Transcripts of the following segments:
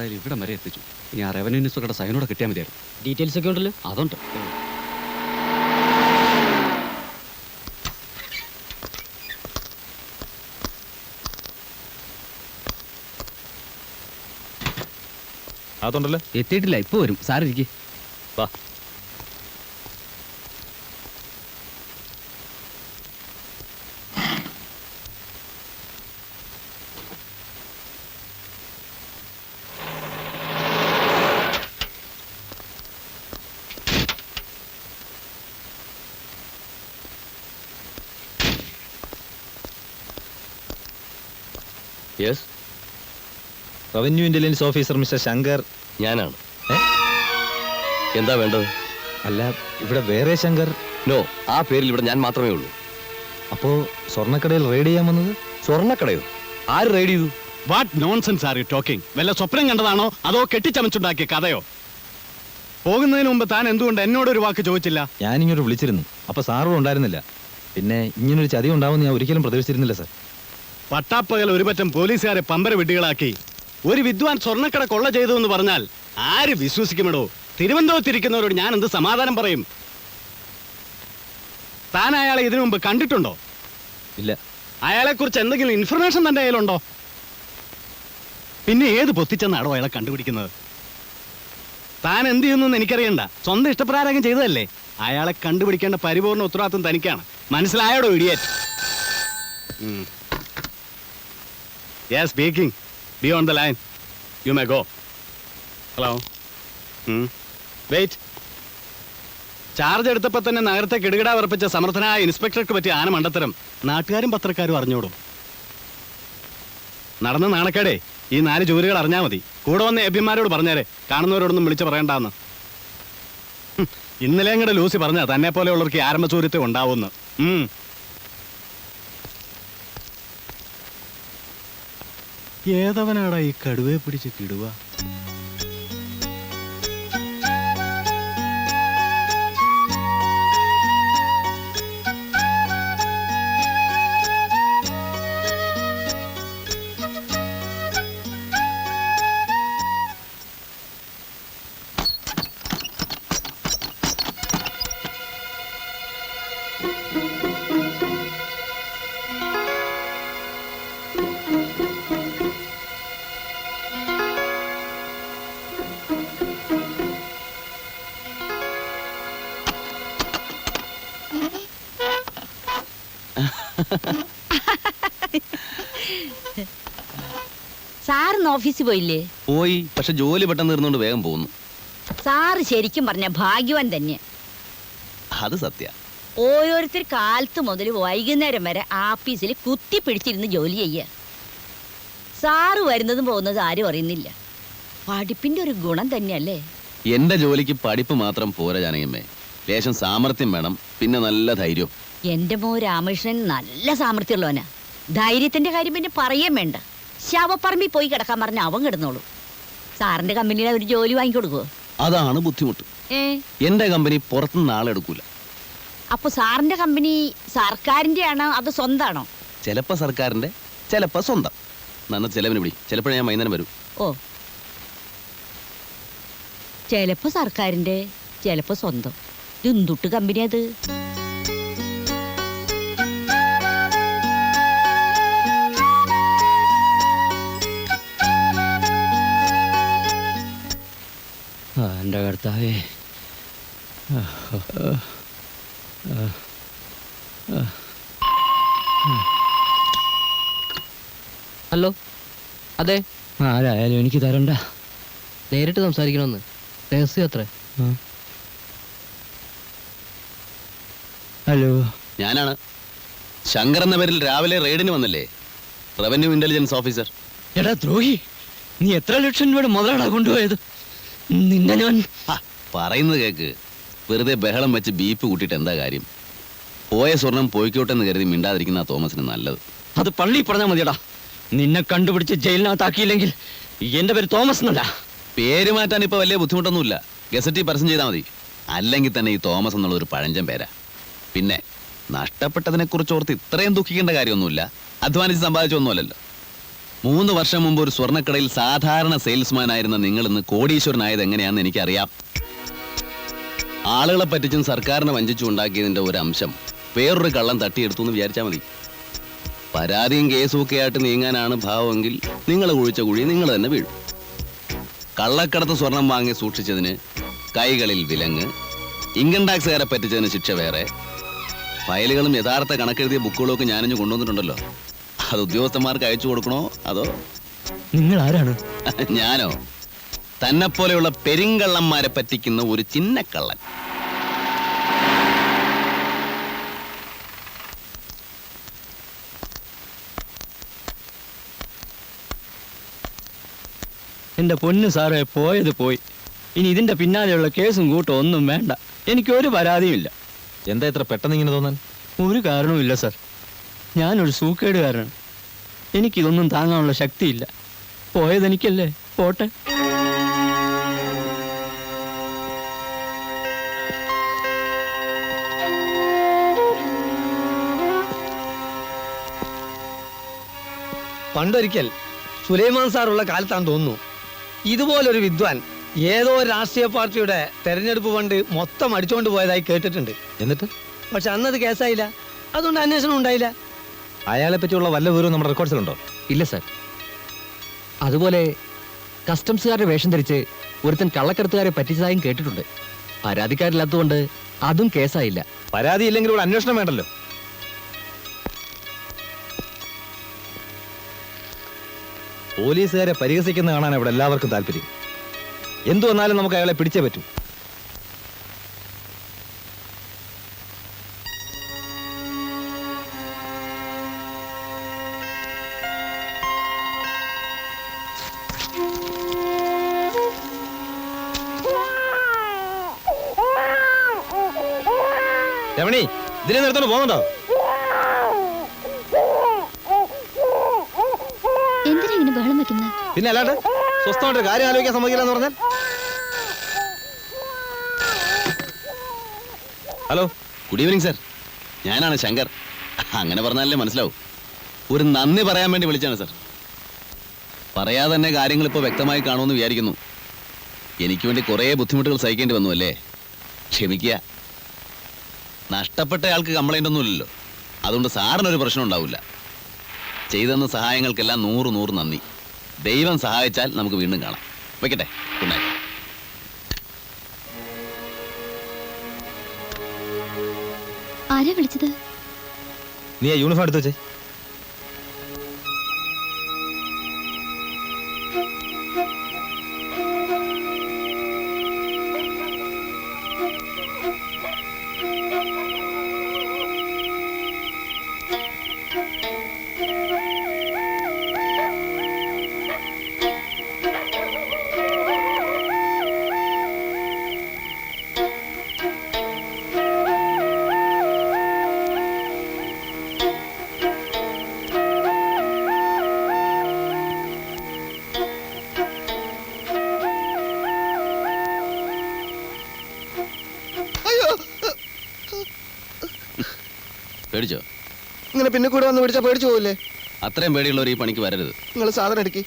എന്തായാലും ഇവിടെ വരെ എത്തിച്ചു. ഇനി ആ റവന്യൂ ഇൻസ്പെക്ടറുടെ സൈനോടെ കിട്ടിയാൽ മതിയായിരുന്നു. ഡീറ്റെയിൽസ് ഒക്കെ ഉണ്ടല്ലോ. അതുണ്ട്. അതുണ്ടല്ലോ. എത്തിയിട്ടില്ല, ഇപ്പൊ വരും. സാറിരിക്കേ. വാ. Yes, revenue intelligence officer mister Shankar. ഞാനാണ്. എന്താ വേണ്ടത്? അല്ല, ഇവിടെ വേറെ ശങ്കർ? നോ, ആ പേരിൽ ഇവിടെ ഞാൻ മാത്രമേ ഉള്ളൂ. അപ്പോ സ്വർണ്ണക്കടയിൽ റെയ്ഡ് ചെയ്യാൻ വന്നത്? സ്വർണ്ണക്കടയോ? ആര് റെയ്ഡ് ചെയ്തു? What nonsense are you talking? വല്ല സ്വപ്നം കണ്ടതാണോ അതോ കെട്ടിച്ചമച്ചുണ്ടാക്കിയ കഥയോ? പോകുന്നതിന് മുമ്പ് താൻ എന്തുകൊണ്ട് എന്നോടൊരു വാക്ക് ചോദിച്ചില്ല? ഞാനിങ്ങോട്ട് വിളിച്ചിരുന്നു, അപ്പൊ സാറും ഉണ്ടായിരുന്നില്ല. പിന്നെ ഇങ്ങനൊരു ചതി ഉണ്ടാവുമെന്ന് ഞാൻ ഒരിക്കലും പ്രതീക്ഷിച്ചിരുന്നില്ല സാർ. പട്ടാപ്പകൽ ഒരു പറ്റം പോലീസുകാരെ പമ്പര വിഡ്ഢികളാക്കി ഒരു വിദ്വാൻ സ്വർണ്ണക്കട കൊള്ള ചെയ്തു എന്ന് പറഞ്ഞാൽ ആര് വിശ്വസിക്കുമെടോ? തിരുവനന്തപുരത്തിരിക്കുന്നവരോട് ഞാൻ എന്ത് സമാധാനം പറയും? താൻ അയാളെ ഇതിനു മുമ്പ് കണ്ടിട്ടുണ്ടോ? ഇല്ല. അയാളെ കുറിച്ച് എന്തെങ്കിലും ഇൻഫർമേഷൻ തന്റെ കയ്യിലുണ്ടോ? പിന്നെ ഏത് പൊത്തിച്ചെന്നാണോ അയാളെ കണ്ടുപിടിക്കുന്നത്? താൻ എന്ത് ചെയ്യുന്നു എനിക്കറിയണ്ട, സ്വന്തം ഇഷ്ടപ്രകാരം ചെയ്തതല്ലേ. അയാളെ കണ്ടുപിടിക്കേണ്ട പരിപൂർണ്ണ ഉത്തരവാദിത്വം തനിക്കാണ്. മനസ്സിലായോടോ idiot? Yes, speaking. Be on the line. You may go. Hello. Wait. Charge എടുത്തപ്പോ തന്നെ നഗരത്തെ കിടുകിടാ ഉറപ്പിച്ച സമർത്ഥനായ ഇൻസ്പെക്ടർക്ക് പറ്റിയ ആന മണ്ടത്തരം നാട്ടുകാരും പത്രക്കാരും അറിഞ്ഞോടും. നടന്ന നാണക്കേടേ ഈ 4 ജോലികൾ അറിഞ്ഞാൽ മതി. കൂടെ വന്ന എബിമാരോട് പറഞ്ഞേരെ, കാണുന്നവരോടൊന്നും വിളിച്ചു പറയണ്ടെന്ന്. ഇന്നലെ അങ്ങടെ ലൂസി പറഞ്ഞ തന്നെ പോലെയുള്ളവർക്ക് ആരംഭസൂര്യത്തെ ഉണ്ടാവുമെന്ന്. ഏതവനാടാ ഈ കടുവയെ പിടിച്ച് കിടുവ? സാറിന്ന് ഓഫീസിൽ പോയില്ലേ? പോയി, പക്ഷെ ജോലി പെട്ടെന്ന് തീർന്നുകൊണ്ട് വേഗം പോകുന്നു. സാറ് ശരിക്കും പറഞ്ഞ ഭാഗ്യവാൻ തന്നെ. അത് സത്യ. ഓരോരുത്തർ കാലത്ത് മുതൽ വൈകുന്നേരം വരെ ആഫീസിൽ കുത്തി പിടിച്ചിരുന്ന് ജോലി ചെയ്യുക. സാറ് വരുന്നതും പോകുന്നതും ആരും അറിയുന്നില്ല. പഠിപ്പിന്റെ ഒരു ഗുണം തന്നെയല്ലേ? എന്റെ ജോലിക്ക് പഠിപ്പ് മാത്രം പോരാ ജാനകിയമ്മേ, ലേശം സാമർത്ഥ്യം വേണം, പിന്നെ നല്ല ധൈര്യം. എന്റെ മോ രാമകൃഷ്ണൻ നല്ല സാമർത്ഥ്യമുള്ളവനാ. ധൈര്യത്തിന്റെ കാര്യം പിന്നെ പറയാൻ വേണ്ട. ശവപ്പറമ്പിൽ പോയി കിടക്കാൻ പറഞ്ഞ അവൻ കിടന്നോളൂ. സാറിന്റെ കമ്പനിയിൽ ഒരു ജോലി വാങ്ങിക്കൊടുക്കുവോ? അതാണ് ബുദ്ധിമുട്ട്. എന്റെ കമ്പനി പുറത്തുനിന്ന് ആളെടുക്കൂല. അപ്പൊ സാറിന്റെ കമ്പനി സർക്കാരിന്റെ ആണോ അതോ സ്വന്താണോ? ചിലപ്പോ സർക്കാരിന്റെ, ചിലപ്പോ സ്വന്തം. നന്ന ചെലവിന് പിടി. ചിലപ്പോഴേ ഞാൻ വൈകുന്നേരം വരും. ഓ, ചിലപ്പോ സർക്കാരിന്റെ, ചിലപ്പോ സ്വന്തം. എന്തുട്ട് കമ്പനി അത്? എന്റെ കർത്താവേ. ഹലോ, അതെ. ആരായാലും എനിക്ക് തരണ്ട. നേരിട്ട് സംസാരിക്കണമെന്ന്. രഹസ്യം അത്ര. ഹലോ, ഞാനാണ് ശങ്കർ എന്ന പേരിൽ രാവിലെ റെയ്ഡിന് വന്നില്ലേ, റവന്യൂ ഇന്റലിജൻസ് ഓഫീസർ. എടാ ദ്രോഹി, നീ എത്ര ലക്ഷം രൂപയുടെ മുതലാടാ കൊണ്ടുപോയത്? നിന്നെ ഞാൻ പറയുന്നത് കേക്ക്. വെറുതെ ബഹളം വെച്ച് ബീപ്പ് കൂട്ടിയിട്ട് എന്താ കാര്യം? പോയ സ്വർണം പോയിക്കോട്ടെന്ന് കരുതി മിണ്ടാതിരിക്കുന്ന തോമസിന് നല്ലത്. അത് പള്ളി പറഞ്ഞാൽ മതിയടാ. നിന്നെ കണ്ടുപിടിച്ച് ജയിലിനകത്താക്കിയില്ലെങ്കിൽ എന്റെ പേര് തോമസ് എന്നല്ല. പേര് മാറ്റാൻ ഇപ്പൊ വലിയ ബുദ്ധിമുട്ടൊന്നുമില്ല. ഗസറ്റിൽ പരസ്യം ചെയ്താൽ മതി. അല്ലെങ്കിൽ തന്നെ ഈ തോമസ് എന്നുള്ള ഒരു പഴഞ്ചൻ പേരാ. പിന്നെ നഷ്ടപ്പെട്ടതിനെ കുറിച്ച് ഓർത്ത് ഇത്രയും ദുഃഖിക്കേണ്ട കാര്യമൊന്നുമില്ല. അധ്വാനിച്ച് സമ്പാദിച്ചൊന്നുമല്ലല്ലോ. 3 വർഷം മുമ്പ് ഒരു സ്വർണ്ണക്കടയിൽ സാധാരണ സെയിൽസ്മാൻ ആയിരുന്ന നിങ്ങൾ ഇന്ന് കോടീശ്വരനായത് എങ്ങനെയാണെന്ന് എനിക്കറിയാം. ആളുകളെ പറ്റിച്ചും സർക്കാരിനെ വഞ്ചിച്ചും ഉണ്ടാക്കിയതിന്റെ ഒരു അംശം വേറൊരു കള്ളം തട്ടിയെടുത്തു എന്ന് വിചാരിച്ചാൽ മതി. പരാതിയും കേസും ഒക്കെ ആയിട്ട് നീങ്ങാനാണ് ഭാവമെങ്കിൽ നിങ്ങൾ കുഴിച്ച കുഴി നിങ്ങൾ തന്നെ വീഴും. കള്ളക്കടത്ത് സ്വർണം വാങ്ങി സൂക്ഷിച്ചതിന് കൈകളിൽ വിലങ്ങ്, ഇൻകം ടാക്സുകാരെ പറ്റിച്ചതിന് ശിക്ഷ വേറെ. ഫയലുകളും യഥാർത്ഥ കണക്കെഴുതിയ ബുക്കുകളും ഒക്കെ ഞാനിഞ്ഞ് കൊണ്ടുവന്നിട്ടുണ്ടല്ലോ. അത് ഉദ്യോഗസ്ഥന്മാർക്ക് അയച്ചു കൊടുക്കണോ അതോ? നിങ്ങൾ ആരാണ്? ഞാനോ? തന്നെപ്പോലെയുള്ള പെരിങ്കള്ളന്മാരെ പറ്റിക്കുന്ന ഒരു ചിന്നക്കള്ളൻ. എന്റെ പൊന്നു സാറേ, പോയത് പോയി. ഇനി ഇതിന്റെ പിന്നാലെയുള്ള കേസും കൂട്ടും ഒന്നും വേണ്ട. എനിക്കൊരു പരാതിയുമില്ല. എന്താ ഇത്ര പെട്ടെന്ന് ഇങ്ങനെ തോന്നാൻ? ഒരു കാരണവുമില്ല സാർ. ഞാനൊരു സൂക്കേടുകാരനാണ്. എനിക്കിതൊന്നും താങ്ങാനുള്ള ശക്തിയില്ല. പോയതെനിക്കല്ലേ, പോട്ടെ. പണ്ടൊരിക്കൽ സുലൈമാൻ സാറുള്ള കാലത്താന്ന് തോന്നുന്നു ഇതുപോലൊരു വിദ്വാൻ ഏതോ രാഷ്ട്രീയ പാർട്ടിയുടെ തെരഞ്ഞെടുപ്പ് ഫണ്ട് മൊത്തം അടിച്ചുകൊണ്ട് പോയതായി കേട്ടിട്ടുണ്ട്. എന്നിട്ട് പക്ഷെ അന്നത് കേസായില്ല. അതുകൊണ്ട് അന്വേഷണം ഉണ്ടായില്ല. അയാളെ പറ്റിയുള്ള വല്ല വിവരവും നമ്മുടെ റെക്കോർഡ്സിലുണ്ടോ? ഇല്ല സാർ. അതുപോലെ കസ്റ്റംസുകാരുടെ വേഷം ധരിച്ച് ഒരുത്തൻ കള്ളക്കടത്തുകാരെ പറ്റിച്ചതായും കേട്ടിട്ടുണ്ട്. പരാതിക്കാരില്ലാത്തതുകൊണ്ട് അതും കേസായില്ല. പരാതി ഇല്ലെങ്കിൽ ഇവിടെ അന്വേഷണം വേണ്ടല്ലോ. പോലീസുകാരെ പരിഹസിക്കുന്ന കാണാൻ ഇവിടെ എല്ലാവർക്കും താല്പര്യം. എന്തു വന്നാലും നമുക്ക് അയാളെ പിടിച്ചേ പറ്റൂ. രമണി, ഇതിനെ നിർത്തോണ്ട് പോകുന്നുണ്ടോ? എന്തിനാ ഇങ്ങനെ ബഹളം വെക്കുന്നത്? പിന്നെ അല്ലാണ്ട് സ്വസ്ഥമായിട്ട് കാര്യം ആലോചിക്കാൻ സമ്മതിക്കില്ല എന്ന് പറഞ്ഞാൽ? Hello, good evening sir. ഞാനാണ് ശങ്കർ. അങ്ങനെ പറഞ്ഞാലേ മനസ്സിലാവും. ഒരു നന്ദി പറയാൻ വേണ്ടി വിളിച്ചാണ് സർ. പറയാതെ തന്നെ കാര്യങ്ങൾ ഇപ്പോൾ വ്യക്തമായി കാണുമെന്ന് വിചാരിക്കുന്നു. എനിക്ക് വേണ്ടി കുറേ ബുദ്ധിമുട്ടുകൾ സഹിക്കേണ്ടി വന്നു അല്ലേ? ക്ഷമിക്കുക. നഷ്ടപ്പെട്ട ആൾക്ക് കംപ്ലൈൻ്റ് ഒന്നുമില്ലല്ലോ. അതുകൊണ്ട് സാറിനൊരു പ്രശ്നം ഉണ്ടാവില്ല. ചെയ്തെന്ന സഹായങ്ങൾക്കെല്ലാം 100 നന്ദി. ദൈവം സഹായിച്ചാൽ നമുക്ക് വീണ്ടും കാണാം. വയ്ക്കട്ടെ. Good night. ആരാ വിളിച്ചത്? നീ ആ യൂണിഫോം എടുത്ത് വെച്ചേ. പേടിച്ചോ? ഇങ്ങനെ പിന്നെ കൂടെ വന്ന് പിടിച്ചാൽ പേടിച്ചു പോകില്ലേ? അത്രയും പേടിയുള്ളവർ ഈ പണിക്ക് വരരുത്. നിങ്ങൾ സാധനം എടുക്കി.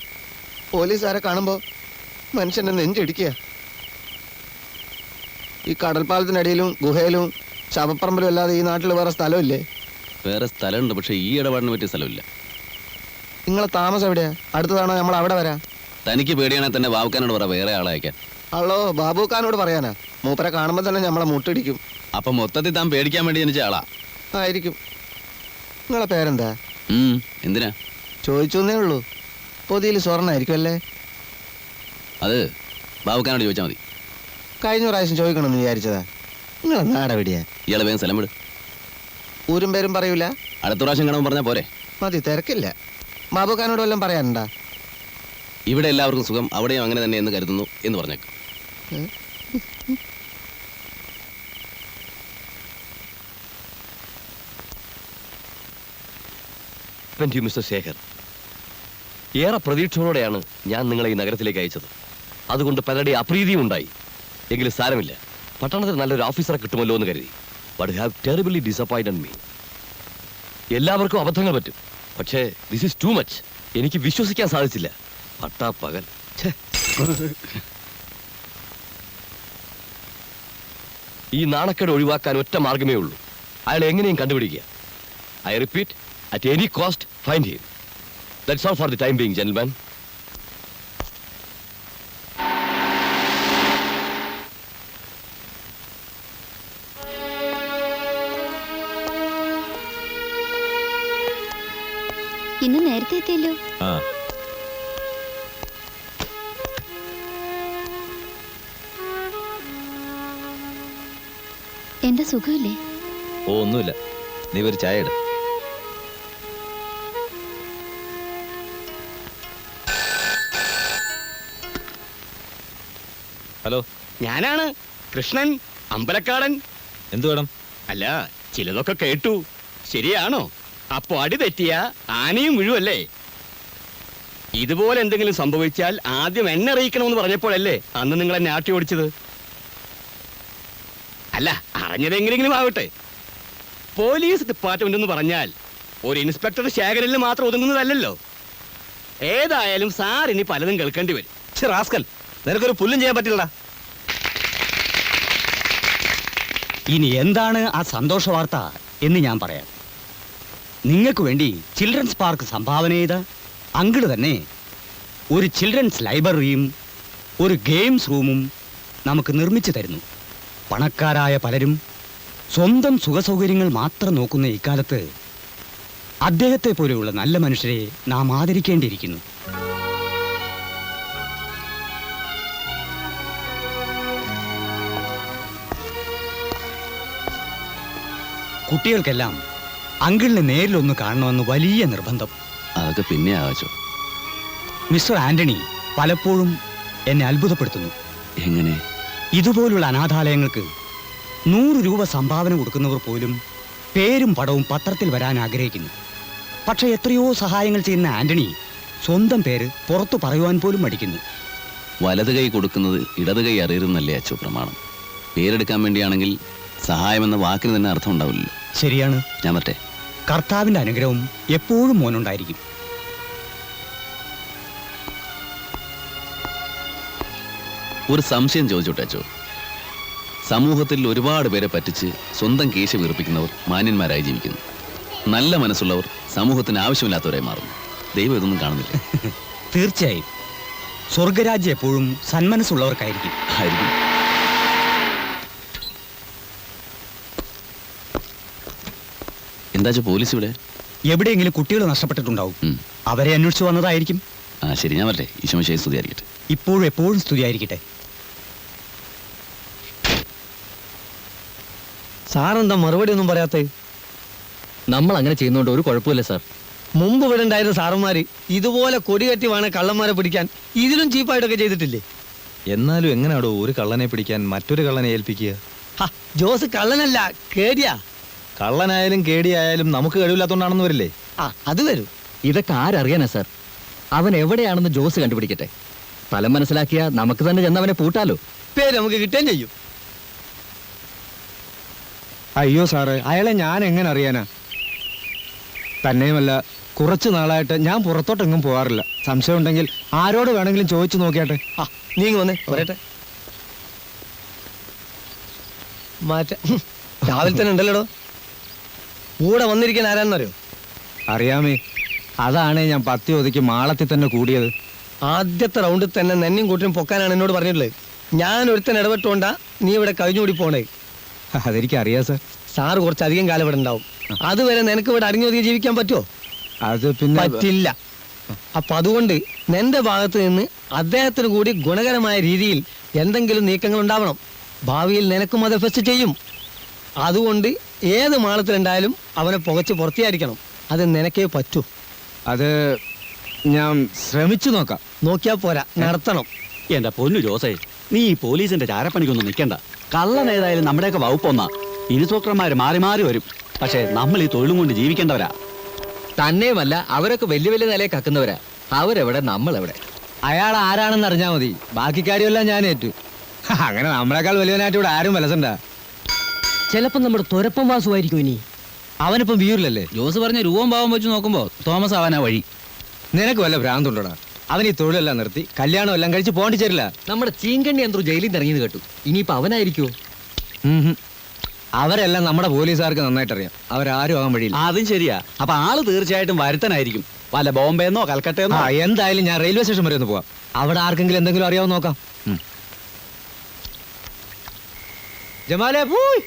പോലീസുകാരെ കാണുമ്പോൾ മനുഷ്യന്റെ നെഞ്ചിടിക്കുക. ഈ കടൽപ്പാലത്തിനടിയിലും ഗുഹയിലും ശവപ്പറമ്പിലും അല്ലാതെ ഈ നാട്ടിൽ വേറെ സ്ഥലമില്ലേ? വേറെ സ്ഥലമുണ്ട്, പക്ഷെ ഈ ഇടപാടിന് പറ്റിയ സ്ഥലമില്ല. നിങ്ങളെ താമസം എവിടെയാ? അടുത്തതാണോ നമ്മൾ അവിടെ വരാം? തനിക്ക് പേടിയാണെങ്കിൽ തന്നെ വാവുക്കാനോട് പറ വേറെ ആളെ അയക്കാൻ. അല്ലോ, ബാബുക്കാനോട് പറയാനാ? മൂപ്പരെ കാണുമ്പോൾ തന്നെ നമ്മളെ മുട്ടിടിക്കും. അപ്പൊ മൊത്തത്തിൽ താൻ പേടിക്കാൻ വേണ്ടി ജനിച്ച ആളാ ആയിരിക്കും. നിങ്ങളെ പേരെന്താ? എന്തിനാ ചോദിച്ചേ ഉള്ളൂ. പൊതിയിൽ സ്വർണ്ണായിരിക്കും അല്ലേ? അത് ബാബുക്കാനോട് ചോദിച്ചാൽ മതി. കഴിഞ്ഞ പ്രാവശ്യം ചോദിക്കണമെന്ന് വിചാരിച്ചതാ. നിങ്ങളെ നാടെവിടെയാ? ഇയാളെ വേഗം സ്ഥലം വിട്. ഊരും പേരും പറയൂല? അടുത്ത പ്രാവശ്യം കാണുമ്പോൾ പറഞ്ഞാൽ പോരെ? മതി, തിരക്കില്ല. ബാബുക്കാനോട് വല്ലതും പറയാനുണ്ടാ? ഇവിടെ എല്ലാവർക്കും സുഖം, അവിടെയും അങ്ങനെ തന്നെ എന്ന് കരുതുന്നു എന്ന് പറഞ്ഞേക്കും. മിസ്റ്റർ ശേഖർ, ഏറെ പ്രതീക്ഷയോടെയാണ് ഞാൻ നിങ്ങളെ ഈ നഗരത്തിലേക്ക് അയച്ചത്. അതുകൊണ്ട് പലരുടെ അപ്രീതിയും ഉണ്ടായി. എങ്കിലും സാരമില്ല, പട്ടണത്തിൽ നല്ലൊരു ഓഫീസറെ കിട്ടുമല്ലോ എന്ന് കരുതി. But have terribly disappointed me. എല്ലാവർക്കും അബദ്ധങ്ങൾ പറ്റും, പക്ഷേ ദിസ് ഈസ് ടു മച്ച്. എനിക്ക് വിശ്വസിക്കാൻ സാധിച്ചില്ല. പട്ടാപ്പകൽ. ഛെ. ഈ നാണക്കേട് ഒഴിവാക്കാൻ ഒറ്റ മാർഗമേ ഉള്ളൂ. അയാളെ എങ്ങനെയും കണ്ടുപിടിക്കുക. I repeat, at any cost find him. That's all for the time being, gentleman. ഇന്ന് നേരത്തെ എത്തിയല്ലോ. ആ എന്താ സുഖമില്ലേ? ഓ ഒന്നുമില്ല, നീ ഒരു ചായ ഇട്. ഹലോ, ഞാനാണ് കൃഷ്ണൻ, അമ്പലക്കാടൻ. എന്തു വേണം? അല്ല, ചിലതൊക്കെ കേട്ടു. ശരിയാണോ? അപ്പൊ അടി തെറ്റിയ ആനയും വീഴുമല്ലേ? ഇതുപോലെ എന്തെങ്കിലും സംഭവിച്ചാൽ ആദ്യം എന്നെ അറിയിക്കണമെന്ന് പറഞ്ഞപ്പോഴല്ലേ അന്ന് നിങ്ങൾ എന്നെ ആട്ടി ഓടിച്ചത്? അല്ല, അറിഞ്ഞതെങ്ങനെങ്കിലും ആവട്ടെ. പോലീസ് ഡിപ്പാർട്ട്മെന്റ് എന്ന് പറഞ്ഞാൽ ഒരു ഇൻസ്പെക്ടർ ശേഖരനിൽ മാത്രം ഒതുങ്ങുന്നതല്ലല്ലോ. ഏതായാലും സാർ ഇനി പലതും കേൾക്കേണ്ടി വരും. റാസ്കൽ, നിനക്കൊരു പുല്ലും ചെയ്യാൻ പറ്റില്ലടാ. ഇനി എന്താണ് ആ സന്തോഷ വാർത്ത എന്ന് ഞാൻ പറയാം. നിങ്ങൾക്ക് വേണ്ടി ചിൽഡ്രൻസ് പാർക്ക് സംഭാവന ചെയ്ത അങ്കിള് തന്നെ ഒരു ചിൽഡ്രൻസ് ലൈബ്രറിയും ഒരു ഗെയിംസ് റൂമും നമുക്ക് നിർമ്മിച്ചു തരുന്നു. പണക്കാരായ പലരും സ്വന്തം സുഖസൗകര്യങ്ങൾ മാത്രം നോക്കുന്ന ഇക്കാലത്ത് അദ്ദേഹത്തെ പോലെയുള്ള നല്ല മനുഷ്യരെ നാം ആദരിക്കേണ്ടിയിരിക്കുന്നു. കുട്ടികൾക്കെല്ലാം അങ്കിളിനെ നേരിലൊന്ന് കാണണമെന്ന് വലിയ നിർബന്ധം. അതൊക്കെ പിന്നെ ആവാച്ചോ. മിസ്റ്റർ ആന്റണി പലപ്പോഴും എന്നെ അത്ഭുതപ്പെടുത്തുന്നു. എങ്ങനെ? ഇതുപോലുള്ള അനാഥാലയങ്ങൾക്ക് 100 രൂപ സംഭാവന കൊടുക്കുന്നവർ പോലും പേരും പടവും പത്രത്തിൽ വരാൻ ആഗ്രഹിക്കുന്നു. പക്ഷെ എത്രയോ സഹായങ്ങൾ ചെയ്യുന്ന ആന്റണി സ്വന്തം പേര് പുറത്തു പറയുവാൻ പോലും മടിക്കുന്നു. വലത് കൈ കൊടുക്കുന്നത് ഇടത് കൈ അറിയരുന്നല്ലേ അച്ചോ പ്രമാണം. പേരെടുക്കാൻ വേണ്ടിയാണെങ്കിൽ സഹായം എന്ന വാക്കിന് തന്നെ അർത്ഥം ഉണ്ടാവില്ലല്ലോ. ശരിയാണ്. ഞാൻ മറ്റേ കർത്താവിന്റെ അനുഗ്രഹവും എപ്പോഴും മോനുണ്ടായിരിക്കും. ഒരു സംശയം ചോദിച്ചോട്ടെ അച്ചോ. സമൂഹത്തിൽ ഒരുപാട് പേരെ പറ്റിച്ച് സ്വന്തം കേശ വീർപ്പിക്കുന്നവർ മാന്യന്മാരായി ജീവിക്കുന്നു. നല്ല മനസ്സുള്ളവർ സമൂഹത്തിന് ആവശ്യമില്ലാത്തവരായി മാറുന്നു. ദൈവം ഇതൊന്നും കാണുന്നില്ല. തീർച്ചയായും സ്വർഗരാജ്യം എപ്പോഴും സന്മനസ്സുള്ളവർക്കായിരിക്കും. ആയിരിക്കും. എന്താ പോലീസ് ഇവിടെ? എവിടെയെങ്കിലും കുട്ടികൾ നഷ്ടപ്പെട്ടിട്ടുണ്ടാവും. ഉം. അവരെ അന്വേഷിച്ചു വന്നതായിരിക്കും. ആ ശരി, ഞാൻ വരട്ടെ. ഈശോമിശിഹായെ സ്തുതിയായിരിക്കട്ടെ. ഇപ്പോഴും എപ്പോഴും സ്തുതിയായിരിക്കട്ടെ. സാറെന്താ മറുപടി ഒന്നും പറയാത്തേ? നമ്മൾ അങ്ങനെ ചെയ്യുന്നതുകൊണ്ട് ഒരു കുഴപ്പമില്ല സാർ. മുമ്പ് ഇവിടെ ഉണ്ടായിരുന്ന സാറന്മാര് ഇതുപോലെ കൊടികെട്ടി വേണം കള്ളന്മാരെ പിടിക്കാൻ ഇതിലും ചീപ്പായിട്ടൊക്കെ ചെയ്തിട്ടില്ലേ? എന്നാലും എങ്ങനെയാടോ ഒരു കള്ളനെ പിടിക്കാൻ മറ്റൊരു കള്ളനെ ഏൽപ്പിക്കുക? ഹ, ജോസ് കള്ളനല്ല, കേടിയാ. കള്ളനായാലും കേടിയായാലും നമുക്ക് കഴിവില്ലാത്തോണ്ടാണെന്ന് വരില്ലേ? ആ, അത് വരും. ഇതൊക്കെ ആരറിയാനാ സാർ? അവൻ എവിടെയാണെന്ന് ജോസ് കണ്ടുപിടിക്കട്ടെ. സ്ഥലം മനസ്സിലാക്കിയാ നമുക്ക് തന്നെ ചെന്നവനെ പൂട്ടാലോ. പേര് നമുക്ക് കിട്ടുകയും ചെയ്യും. അയ്യോ സാറേ, അയാളെ ഞാൻ എങ്ങനെ അറിയാനാ? തന്നെയുമല്ല, കുറച്ചു നാളായിട്ട് ഞാൻ പുറത്തോട്ടെങ്ങും പോകാറില്ല. സംശയം ഉണ്ടെങ്കിൽ ആരോട് വേണമെങ്കിലും ചോദിച്ചു നോക്കിയാട്ടെ. ആ, നീങ്ങി വന്നേ, പറയട്ടെ. മാറ്റ രാവിലെ തന്നെ ഉണ്ടല്ലോടോ. കൂടെ വന്നിരിക്കാൻ ആരാന്നറിയോ? അറിയാമേ, അതാണ് ഞാൻ പത്തി ഒതുക്കി മാളത്തിൽ തന്നെ കൂടിയത്. ആദ്യത്തെ റൗണ്ടിൽ തന്നെ നെന്നും കൂട്ടിനും പൊക്കാനാണ് എന്നോട് പറഞ്ഞിട്ടുള്ളത്. ഞാൻ ഒരുത്തൻ ഇടപെട്ടോണ്ടാ നീ ഇവിടെ കഴിഞ്ഞുകൂടി പോണേ. അതെനിക്കറിയാം സാർ. സാറ് കുറച്ചധികം കാലം ഇവിടെ ഉണ്ടാവും. അതുവരെ നിനക്ക് ഇവിടെ അടങ്ങി ജീവിക്കാൻ പറ്റുമോ? അത് പിന്നെ പറ്റില്ല. അപ്പൊ അതുകൊണ്ട് നിന്റെ ഭാഗത്ത് നിന്ന് അദ്ദേഹത്തിന് കൂടി ഗുണകരമായ രീതിയിൽ എന്തെങ്കിലും നീക്കങ്ങൾ ഉണ്ടാവണം. ഭാവിയിൽ നിനക്കും അത് എഫക്ട് ചെയ്യും. അതുകൊണ്ട് ഏത് മാളത്തിലുണ്ടായാലും അവനെ പുകച്ച് പുറത്തിയായിരിക്കണം. അത് നിനക്കേ പറ്റൂ. അത് ഞാൻ ശ്രമിച്ചു നോക്കാം. നോക്കിയാ പോരാ, നടത്തണം. എന്റെ പൊന്നു ജോസേ, നീ ഈ പോലീസിന്റെ ചാരപ്പണിക്കൊന്നും നിൽക്കണ്ട. കള്ളൻ ഏതായാലും നമ്മുടെയൊക്കെ വകുപ്പൊന്നാ. ഇൻസ്പെക്ടർമാര് മാറി മാറി വരും. പക്ഷെ നമ്മൾ ഈ തൊഴിലും കൊണ്ട് ജീവിക്കേണ്ടവരാ. തന്നെയുമല്ല, അവരൊക്കെ വലിയ വലിയ നിലയെ കക്കുന്നവരാ. അവരെവിടെ, നമ്മളെവിടെ? അയാൾ ആരാണെന്ന് അറിഞ്ഞാൽ മതി. ബാക്കി കാര്യമെല്ലാം ഞാൻ ഏറ്റു. അങ്ങനെ നമ്മളെക്കാൾ വലിയവനായിട്ട് ഇവിടെ ആരും വലസണ്ട. ചിലപ്പോ നമ്മുടെ തുരപ്പം വാസുമായിരിക്കും ഇനി. അവനിപ്പം വീറിലല്ലേ? ജോസ് പറഞ്ഞ രൂപം ഭാവം വെച്ച് നോക്കുമ്പോ തോമസ് ആവാനാ വഴി. നിനക്ക് വല്ല ഭ്രാന്തുണ്ടോടാ? അവൻ ഈ തൊഴിലെല്ലാം നിർത്തി കല്യാണം എല്ലാം കഴിച്ച് പോണ്ടിച്ചേരില്ല. നമ്മുടെ ചീങ്കണ്ണി എന്തോ ജയിലിൽ നിന്ന് ഇറങ്ങിയത് കേട്ടു. ഇനിയിപ്പോ അവനായിരിക്കുമോ? അവരെല്ലാം നമ്മുടെ പോലീസുകാർക്ക് നന്നായിട്ട് അറിയാം. അവരാരും ആകാൻ വഴിയില്ല. അതും ശരിയാ. അപ്പൊ ആള് തീർച്ചയായിട്ടും വരുത്തനായിരിക്കും. വല്ല ബോംബെന്നോ കൽക്കട്ടയെന്നോ. എന്തായാലും ഞാൻ റെയിൽവേ സ്റ്റേഷൻ വരെ ഒന്ന് പോവാം. അവിടെ ആർക്കെങ്കിലും എന്തെങ്കിലും അറിയാവോ നോക്കാം. ജമാലേ പോയി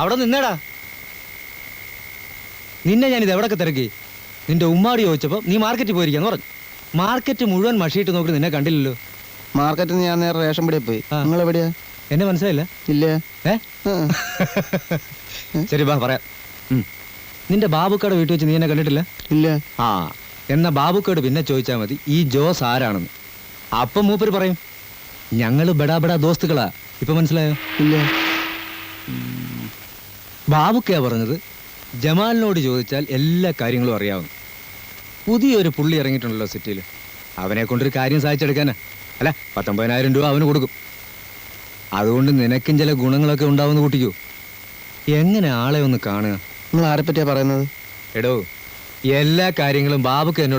അവിടെ നിന്നേടാ. നിന്നെ ഞാൻ ഇത് എവിടൊക്കെ തിരക്കി. നിന്റെ ഉമ്മാടി ചോദിച്ചപ്പോ നീ മാർക്കറ്റിൽ പോയിരിക്കാന്ന് പറഞ്ഞു. മാർക്കറ്റ് മുഴുവൻ മഷിയിട്ട് നോക്കി നിന്നെ കണ്ടില്ലല്ലോ. മാർക്കറ്റിൽ ഞാൻ നേരെ റേഷൻ പിടിയെ പോയി. നിങ്ങൾ എവിടെയാ? എന്നെ മനസ്സിലായില്ല? ഇല്ല. ശരി ബാ പറയാം. നിന്റെ ബാബുക്കയുടെ വീട്ടിൽ വെച്ച് നീ എന്നെ കണ്ടിട്ടില്ല? ഇല്ല. ആ എന്നാ ബാബുക്കോട് പിന്നെ ചോദിച്ചാൽ മതി ഈ ജോസ് ആരാണെന്ന്. അപ്പം മൂപ്പര് പറയും ഞങ്ങള് ബടാ ബടാ ദോസ്തുക്കളാ. ഇപ്പൊ മനസ്സിലായോ? ഇല്ല. ബാബുക്കയാ പറഞ്ഞത് ജമാലിനോട് ചോദിച്ചാൽ എല്ലാ കാര്യങ്ങളും അറിയാവുന്നു. പുതിയൊരു പുള്ളി ഇറങ്ങിയിട്ടുണ്ടല്ലോ സിറ്റിയിൽ. അവനെ കൊണ്ടൊരു കാര്യം സാധിച്ചെടുക്കാനാ. അല്ല 19,000 രൂപ അവന് കൊടുക്കും. അതുകൊണ്ട് നിനക്കും ചില ഗുണങ്ങളൊക്കെ ഉണ്ടാവുന്ന കൂട്ടിക്കോ. എങ്ങനെ ആളെ ഒന്ന് കാണുക. നിങ്ങൾ ആരെ പറ്റിയാ പറയുന്നത്? എടോ എല്ലാ കാര്യങ്ങളും ബാബുക്ക് എന്നോട്